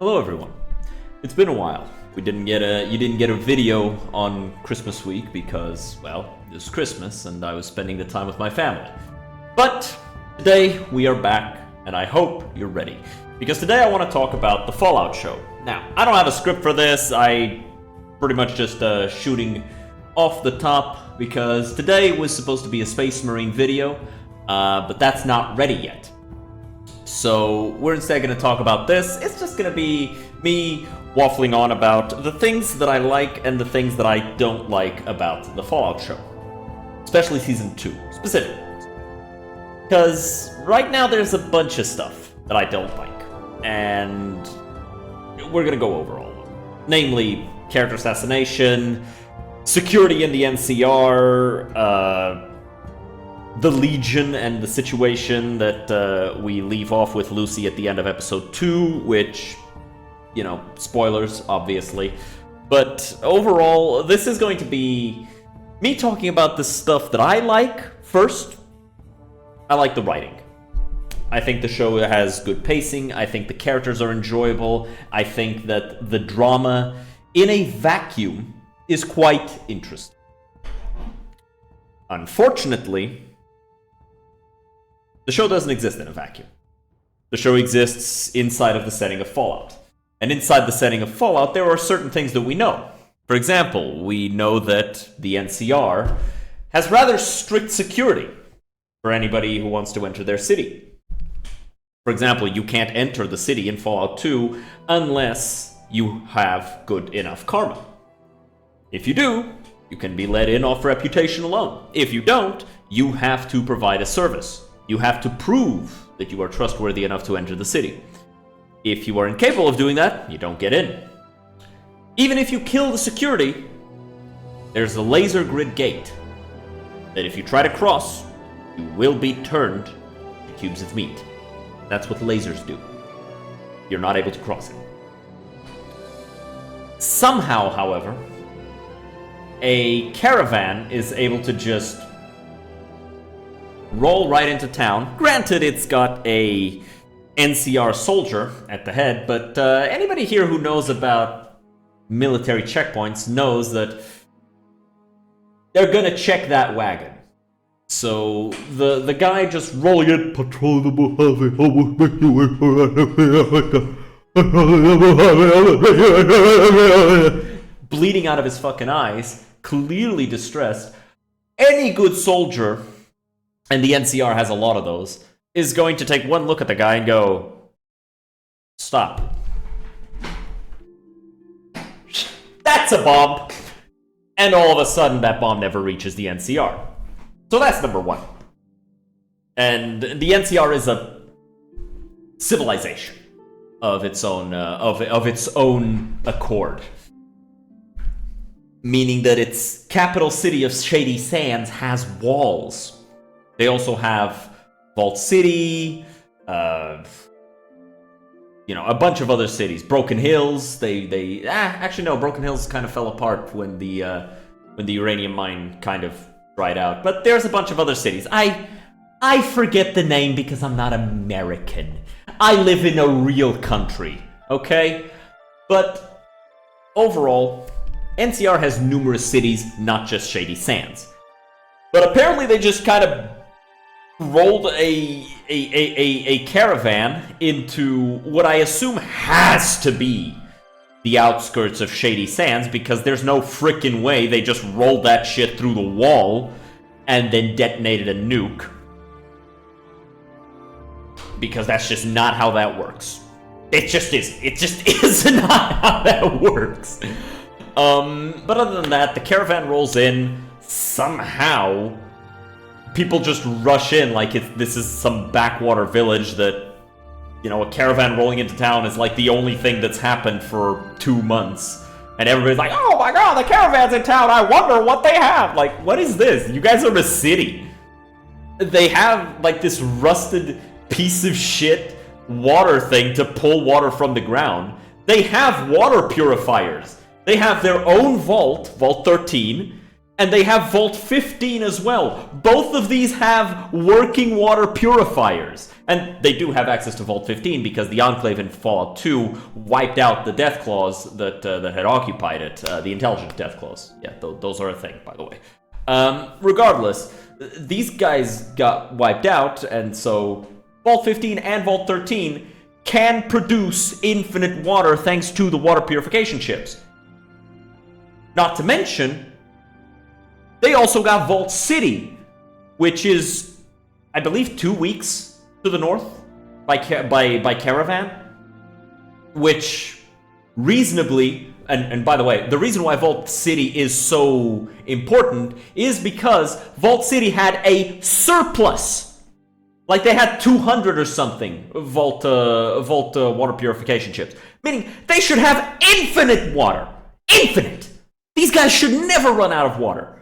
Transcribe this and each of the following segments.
Hello everyone. It's been a while. You didn't get a video on Christmas week because, well, it was Christmas and I was spending the time with my family. But today we are back and I hope you're ready. Because today I want to talk about the Fallout show. Now, I don't have a script for this. I pretty much just shooting off the top because today was supposed to be a Space Marine video, but that's not ready yet. So we're instead going to talk about this. It's just going to be me waffling on about the things that I like and the things that I don't like about the Fallout show. Especially Season 2, specifically. Because right now there's a bunch of stuff that I don't like. And we're going to go over all of them. Namely, character assassination, security in the NCR, the Legion and the situation that we leave off with Lucy at the end of episode 2, which, you know, spoilers, obviously. But overall, this is going to be me talking about the stuff that I like. First, I like the writing. I think the show has good pacing. I think the characters are enjoyable. I think that the drama in a vacuum is quite interesting. Unfortunately, the show doesn't exist in a vacuum. The show exists inside of the setting of Fallout. And inside the setting of Fallout, there are certain things that we know. For example, we know that the NCR has rather strict security for anybody who wants to enter their city. For example, you can't enter the city in Fallout 2 unless you have good enough karma. If you do, you can be let in off reputation alone. If you don't, you have to provide a service. You have to prove that you are trustworthy enough to enter the city. If you are incapable of doing that, you don't get in. Even if you kill the security, there's a laser grid gate that if you try to cross, you will be turned to cubes of meat. That's what lasers do. You're not able to cross it. Somehow, however, a caravan is able to just roll right into town. Granted, it's got a NCR soldier at the head, but anybody here who knows about military checkpoints knows that they're gonna check that wagon. So the guy just rolling it, patrol the Mojave, bleeding out of his fucking eyes, clearly distressed. Any good soldier, and the NCR has a lot of those, is going to take one look at the guy and go, stop. That's a bomb. And all of a sudden, that bomb never reaches the NCR. So that's number one. And the NCR is a civilization of its own, of its own accord. Meaning that its capital city of Shady Sands has walls. They also have Vault City, a bunch of other cities. Broken Hills. Actually no, Broken Hills kind of fell apart when the uranium mine kind of dried out. But there's a bunch of other cities. I forget the name because I'm not American. I live in a real country, okay? But overall, NCR has numerous cities, not just Shady Sands. But apparently they just kind of rolled a caravan into what I assume has to be the outskirts of Shady Sands, because there's no frickin' way they just rolled that shit through the wall and then detonated a nuke. Because that's just not how that works. It just isn't. It just is not how that works. But other than that, the caravan rolls in. Somehow people just rush in like this is some backwater village that, you know, a caravan rolling into town is like the only thing that's happened for 2 months. And everybody's like, oh my god, the caravan's in town, I wonder what they have. Like, what is this? You guys are a city. They have like this rusted piece of shit water thing to pull water from the ground. They have water purifiers. They have their own vault, Vault 13, and they have Vault 15 as well. Both of these have working water purifiers. And they do have access to Vault 15 because the Enclave in Fallout 2 wiped out the Death Claws that had occupied it, the Intelligent Death Claws. Yeah, those are a thing, by the way. Regardless, these guys got wiped out, and so Vault 15 and Vault 13 can produce infinite water thanks to the water purification chips. Not to mention, they also got Vault City, which is, I believe, 2 weeks to the north by caravan, which reasonably, and by the way, the reason why Vault City is so important is because Vault City had a surplus. Like they had 200 or something Vault water purification chips. Meaning they should have infinite water. Infinite! These guys should never run out of water.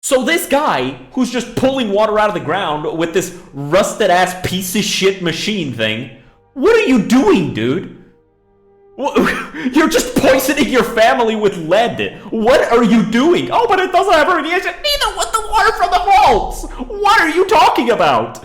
So this guy, who's just pulling water out of the ground with this rusted-ass piece of shit machine thing, what are you doing, dude? You're just poisoning your family with lead. What are you doing? Oh, but it doesn't have radiation. Neither would the water from the vaults. What are you talking about?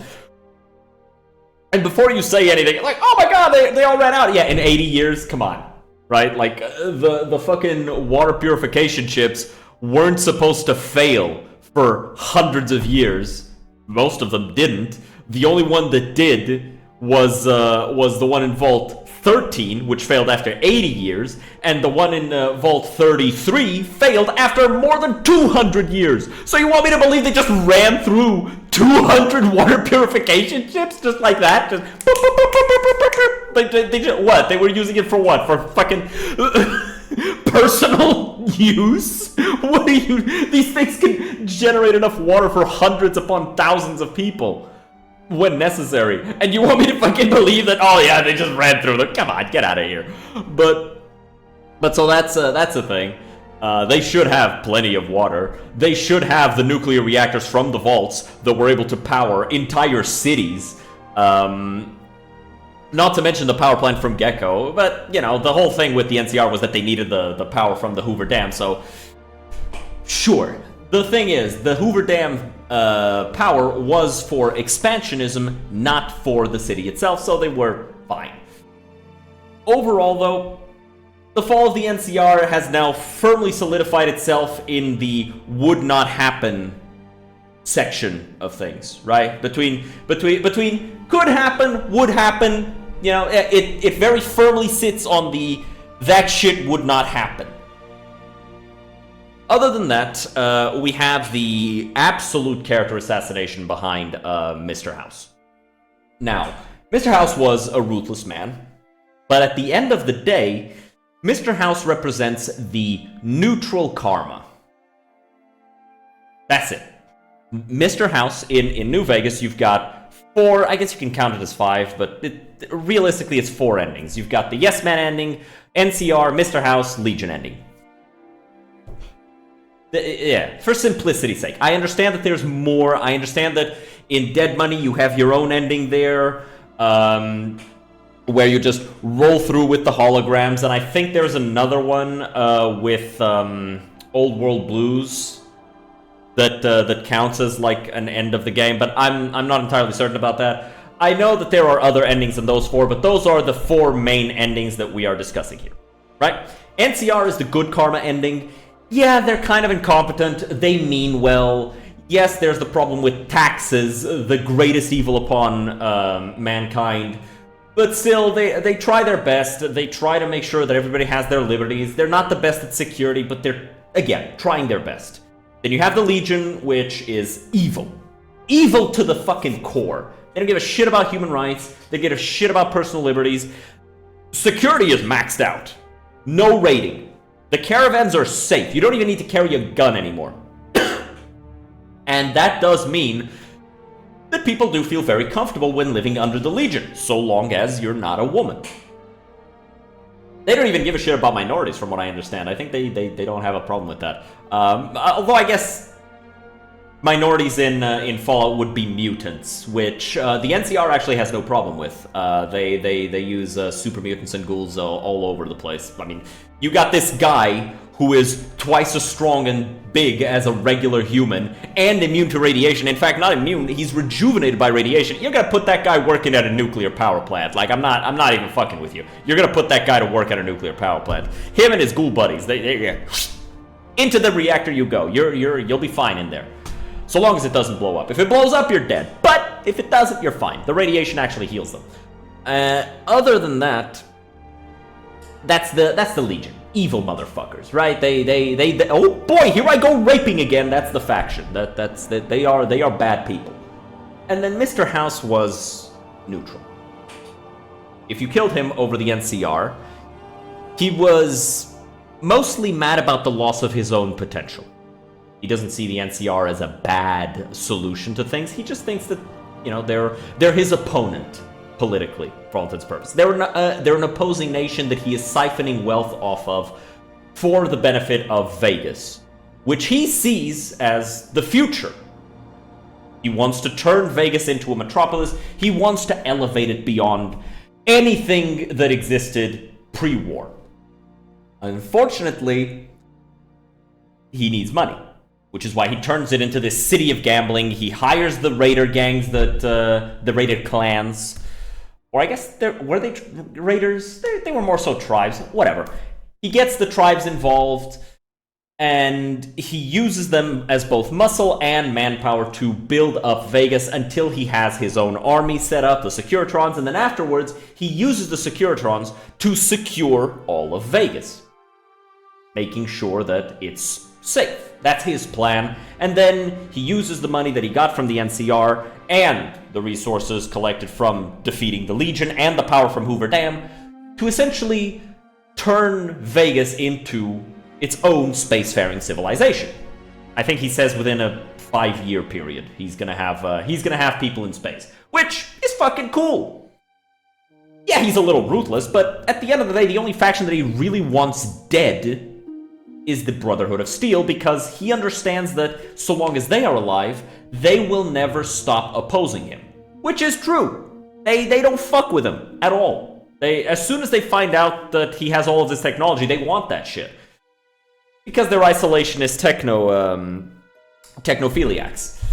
And before you say anything, like, oh my god, they all ran out. Yeah, in 80 years, come on. Right? Like, the fucking water purification chips weren't supposed to fail for hundreds of years. Most of them didn't. The only one that did was the one in Vault 13, which failed after 80 years, and the one in Vault 33 failed after more than 200 years. So you want me to believe they just ran through 200 water purification chips just like that? Just they just, what? They were using it for what? For fucking personal use? What are you? These things can generate enough water for hundreds upon thousands of people when necessary, and you want me to fucking believe that? Oh yeah, they just ran through them. Come on, get out of here. But so that's a thing. They should have plenty of water. They should have the nuclear reactors from the vaults that were able to power entire cities. Not to mention the power plant from Gecko. But you know, the whole thing with the NCR was that they needed the power from the Hoover Dam. So sure. The thing is, the Hoover Dam power was for expansionism, not for the city itself, so they were fine. Overall, though, the fall of the NCR has now firmly solidified itself in the would not happen section of things, right? Between could happen, would happen, you know, it very firmly sits on the that shit would not happen. Other than that, we have the absolute character assassination behind Mr. House. Now, Mr. House was a ruthless man, but at the end of the day, Mr. House represents the neutral karma. That's it. Mr. House, in New Vegas, you've got 4, I guess you can count it as 5, but realistically it's 4 endings. You've got the Yes Man ending, NCR, Mr. House, Legion ending. Yeah, for simplicity's sake. I understand that there's more. I understand that in Dead Money you have your own ending there, where you just roll through with the holograms, and I think there's another one with Old World Blues that counts as like an end of the game, but I'm not entirely certain about that. I know that there are other endings than those 4, but those are the 4 main endings that we are discussing here, right? NCR is the good karma ending. Yeah, they're kind of incompetent. They mean well. Yes, there's the problem with taxes, the greatest evil upon mankind. But still, they try their best. They try to make sure that everybody has their liberties. They're not the best at security, but they're, again, trying their best. Then you have the Legion, which is evil. Evil to the fucking core. They don't give a shit about human rights. They give a shit about personal liberties. Security is maxed out. No raiding. The caravans are safe. You don't even need to carry a gun anymore. And that does mean that people do feel very comfortable when living under the Legion, so long as you're not a woman. They don't even give a shit about minorities, from what I understand. I think they don't have a problem with that. Although I guess minorities in Fallout would be mutants, which the NCR actually has no problem with. They use super mutants and ghouls all over the place. I mean, you got this guy who is twice as strong and big as a regular human, and immune to radiation. In fact, not immune, he's rejuvenated by radiation. You're gonna put that guy working at a nuclear power plant. Like, I'm not even fucking with you. You're gonna put that guy to work at a nuclear power plant. Him and his ghoul buddies, they into the reactor you go. You'll be fine in there. So long as it doesn't blow up. If it blows up, you're dead. But if it doesn't, you're fine. The radiation actually heals them. Other than that, that's the Legion. Evil motherfuckers, right? They oh boy, here I go raping again. That's the faction. They are bad people. And then Mr. House was neutral. If you killed him over the NCR, he was mostly mad about the loss of his own potential. He doesn't see the NCR as a bad solution to things. He just thinks that, you know, they're his opponent politically, for all intents and purposes. They're an opposing nation that he is siphoning wealth off of for the benefit of Vegas, which he sees as the future. He wants to turn Vegas into a metropolis. He wants to elevate it beyond anything that existed pre-war. Unfortunately, he needs money, which is why he turns it into this city of gambling. He hires the raider gangs, the raider clans. Or I guess, were they raiders? They were more so tribes. Whatever. He gets the tribes involved, and he uses them as both muscle and manpower to build up Vegas until he has his own army set up, the Securitrons, and then afterwards, he uses the Securitrons to secure all of Vegas, making sure that it's safe. That's his plan. And then he uses the money that he got from the NCR and the resources collected from defeating the Legion and the power from Hoover Dam to essentially turn Vegas into its own spacefaring civilization. I think he says within a 5-year period he's gonna have people in space, which is fucking cool. Yeah, he's a little ruthless, but at the end of the day, the only faction that he really wants dead is the Brotherhood of Steel, because he understands that so long as they are alive, they will never stop opposing him. Which is true. They don't fuck with him at all. As soon as they find out that he has all of this technology, they want that shit. Because they're isolationist technophiliacs.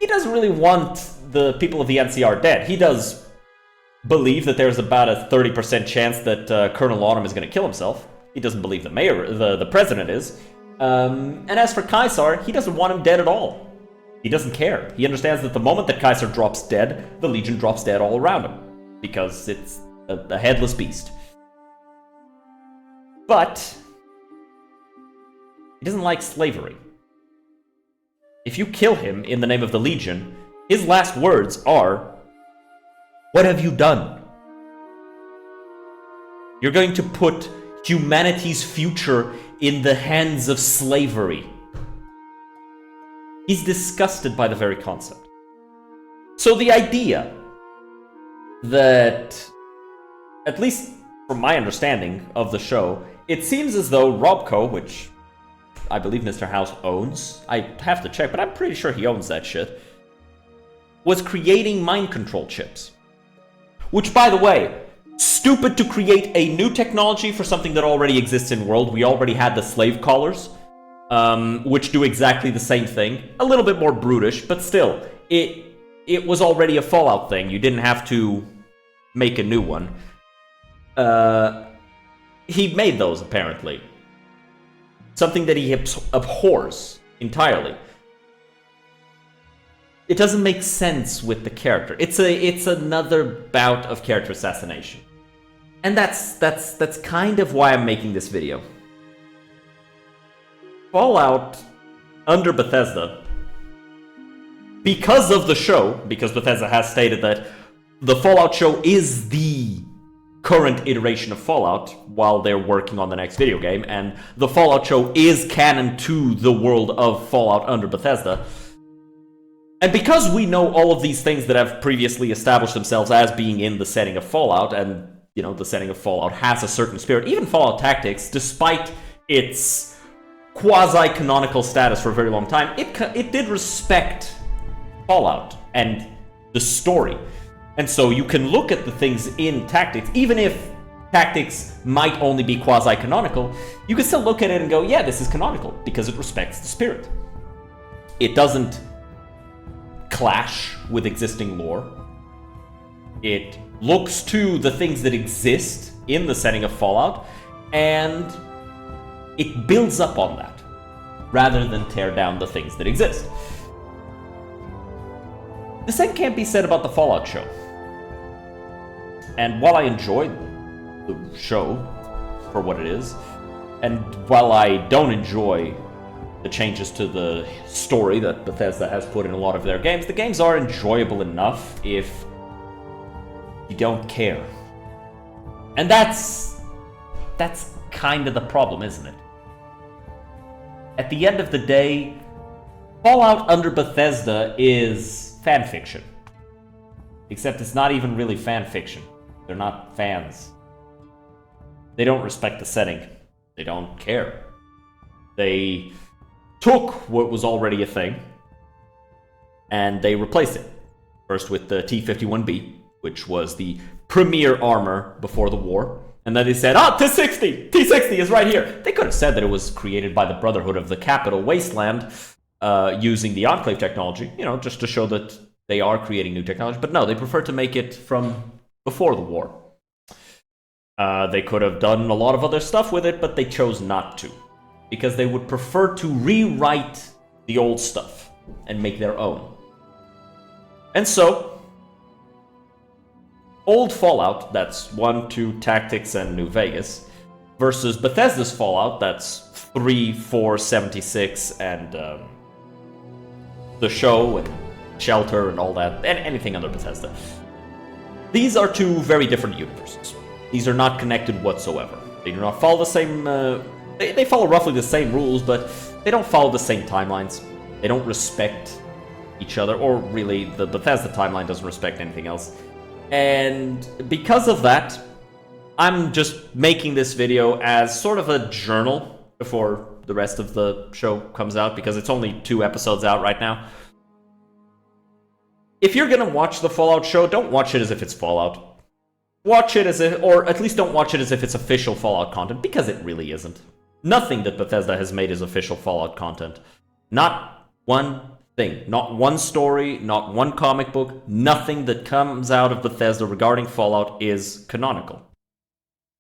He doesn't really want the people of the NCR dead. He does believe that there's about a 30% chance that Colonel Autumn is going to kill himself. He doesn't believe the president is. And as for Caesar, he doesn't want him dead at all. He doesn't care. He understands that the moment that Caesar drops dead, the Legion drops dead all around him. Because it's a headless beast. But he doesn't like slavery. If you kill him in the name of the Legion, his last words are, "What have you done? You're going to put humanity's future in the hands of slavery." He's disgusted by the very concept. So the idea that, at least from my understanding of the show, it seems as though Robco, which I believe Mr. House owns, I have to check, but I'm pretty sure he owns that shit, was creating mind control chips. Which, by the way, stupid to create a new technology for something that already exists in world. We already had the slave collars, which do exactly the same thing. A little bit more brutish, but still, it was already a Fallout thing. You didn't have to make a new one. He made those, apparently. Something that he abhors entirely. It doesn't make sense with the character. It's another bout of character assassination. And that's kind of why I'm making this video. Fallout under Bethesda, because of the show, because Bethesda has stated that the Fallout show is the current iteration of Fallout while they're working on the next video game, and the Fallout show is canon to the world of Fallout under Bethesda. And because we know all of these things that have previously established themselves as being in the setting of Fallout, and, the setting of Fallout has a certain spirit, even Fallout Tactics, despite its quasi-canonical status for a very long time, it did respect Fallout and the story. And so you can look at the things in Tactics, even if Tactics might only be quasi-canonical, you can still look at it and go, yeah, this is canonical, because it respects the spirit. It doesn't clash with existing lore. It looks to the things that exist in the setting of Fallout, and it builds up on that, rather than tear down the things that exist. The same can't be said about the Fallout show. And while I enjoyed the show for what it is, and while I don't enjoy the changes to the story that Bethesda has put in a lot of their games, the games are enjoyable enough if you don't care. And that's kind of the problem, isn't it? At the end of the day, Fallout under Bethesda is fanfiction. Except it's not even really fanfiction. They're not fans. They don't respect the setting. They don't care. They took what was already a thing and they replaced it. First with the T-51B, which was the premier armor before the war. And then they said, T-60 is right here. They could have said that it was created by the Brotherhood of the Capital Wasteland using the Enclave technology, just to show that they are creating new technology. But no, they prefer to make it from before the war. They could have done a lot of other stuff with it, but they chose not to. Because they would prefer to rewrite the old stuff and make their own. And so, old Fallout, that's 1, 2, Tactics, and New Vegas, versus Bethesda's Fallout, that's 3, 4, 76, and the show, and Shelter, and all that, and anything under Bethesda. These are two very different universes. These are not connected whatsoever. They do not follow the same... They follow roughly the same rules, but they don't follow the same timelines. They don't respect each other, or really, the Bethesda timeline doesn't respect anything else. And because of that, I'm just making this video as sort of a journal before the rest of the show comes out, because it's only 2 episodes out right now. If you're gonna watch the Fallout show, don't watch it as if it's Fallout. Watch it as if, or at least don't watch it as if it's official Fallout content, because it really isn't. Nothing that Bethesda has made is official Fallout content. Not one thing. Not one story, not one comic book. Nothing that comes out of Bethesda regarding Fallout is canonical.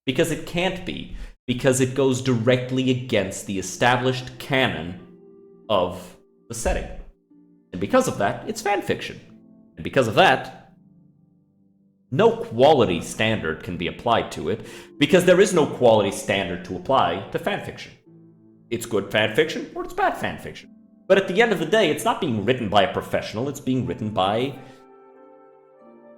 Because it can't be. Because it goes directly against the established canon of the setting. And because of that, it's fanfiction. And because of that, no quality standard can be applied to it, because there is no quality standard to apply to fanfiction. It's good fanfiction, or it's bad fanfiction. But at the end of the day, it's not being written by a professional, it's being written by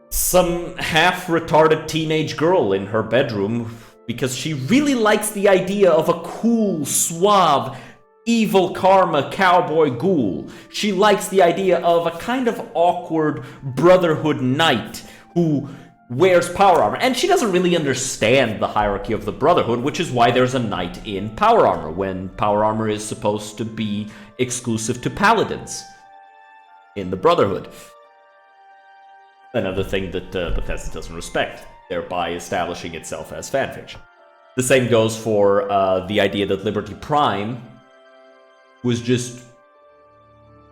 some half-retarded teenage girl in her bedroom, because she really likes the idea of a cool, suave, evil karma cowboy ghoul. She likes the idea of a kind of awkward Brotherhood knight who wears power armor. And she doesn't really understand the hierarchy of the Brotherhood, which is why there's a knight in power armor, when power armor is supposed to be exclusive to paladins in the Brotherhood. Another thing that Bethesda doesn't respect, thereby establishing itself as fanfiction. The same goes for the idea that Liberty Prime was just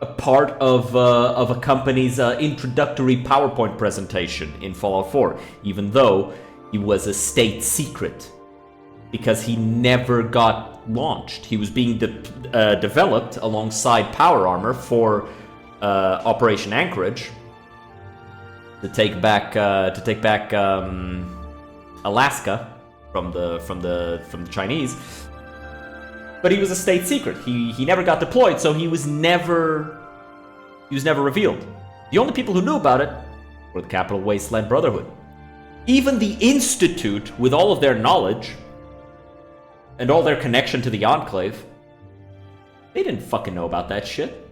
a part of a company's introductory PowerPoint presentation in Fallout 4, even though he was a state secret, because he never got launched. He was being developed alongside Power Armor for Operation Anchorage to take back Alaska from the Chinese. But he was a state secret. He never got deployed, so he was never revealed. The only people who knew about it were the Capital Wasteland Brotherhood. Even the Institute, with all of their knowledge and all their connection to the Enclave, they didn't fucking know about that shit.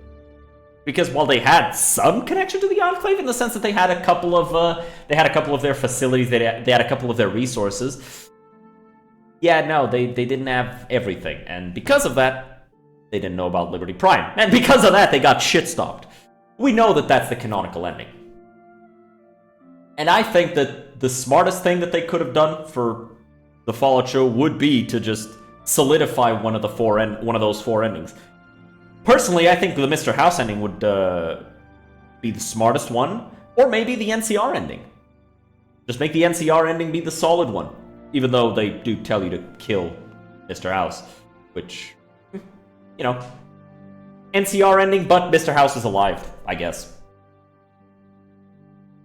Because while they had some connection to the Enclave, in the sense that they had a couple of their facilities, they had a couple of their resources. Yeah, no, they didn't have everything, and because of that, they didn't know about Liberty Prime. And because of that, they got shit-stopped. We know that that's the canonical ending. And I think that the smartest thing that they could have done for the Fallout show would be to just solidify one of those four endings. Personally, I think the Mr. House ending would be the smartest one, or maybe the NCR ending. Just make the NCR ending be the solid one, even though they do tell you to kill Mr. House, which, you know, NCR ending, but Mr. House is alive, I guess.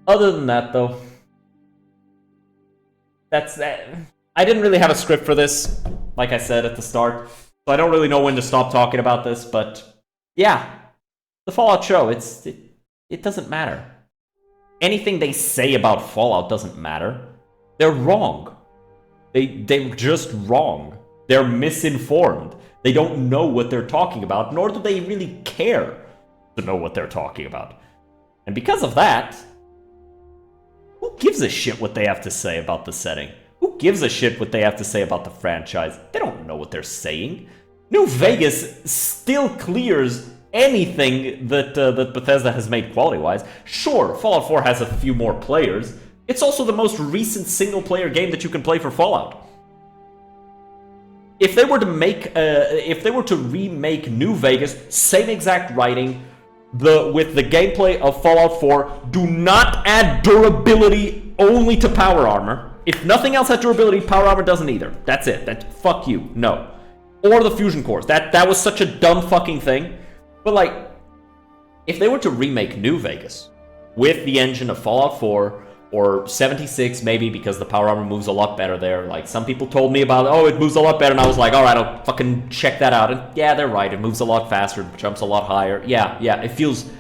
Other than that, though, that's that. I didn't really have a script for this, like I said at the start, so I don't really know when to stop talking about this, but yeah, the Fallout show, it doesn't matter. Anything they say about Fallout doesn't matter. They're wrong. They're just wrong. They're misinformed. They don't know what they're talking about, nor do they really care to know what they're talking about. And because of that, who gives a shit what they have to say about the setting? Who gives a shit what they have to say about the franchise? They don't know what they're saying. New Vegas still clears anything that Bethesda has made quality-wise. Sure, Fallout 4 has a few more players. It's also the most recent single-player game that you can play for Fallout. If they were to remake New Vegas, same exact writing, with the gameplay of Fallout 4, do not add durability only to power armor. If nothing else has durability, power armor doesn't either. That's it. Fuck you. No. Or the fusion cores. That was such a dumb fucking thing. But like, if they were to remake New Vegas with the engine of Fallout 4 or 76 maybe, because the power armor moves a lot better there. Like, some people told me about, oh, it moves a lot better, and I was like, alright, I'll fucking check that out. And yeah, they're right, it moves a lot faster, it jumps a lot higher. Yeah, it feels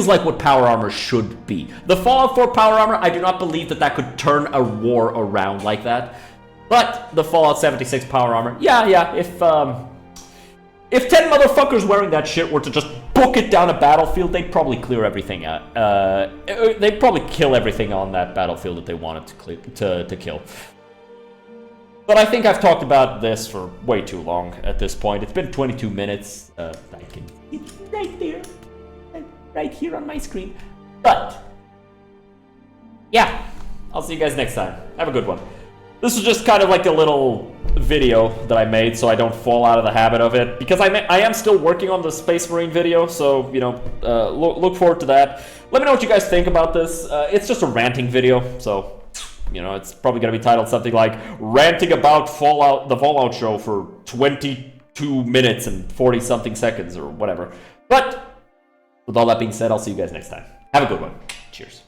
like what power armor should be. The Fallout 4 power armor, I do not believe that could turn a war around like that. But the Fallout 76 power armor, yeah, if 10 motherfuckers wearing that shit were to just book it down a battlefield, they'd probably clear everything out. They'd probably kill everything on that battlefield that they wanted to kill. But I think I've talked about this for way too long at this point. It's been 22 minutes. I can see it right there. Right here on my screen. But, yeah. I'll see you guys next time. Have a good one. This was just kind of like a little video that I made so I don't fall out of the habit of it. Because I am still working on the Space Marine video, so, you know, look forward to that. Let me know what you guys think about this. It's just a ranting video, so, you know, it's probably going to be titled something like Ranting About the Fallout Show for 22 minutes and 40-something seconds or whatever. But, with all that being said, I'll see you guys next time. Have a good one. Cheers.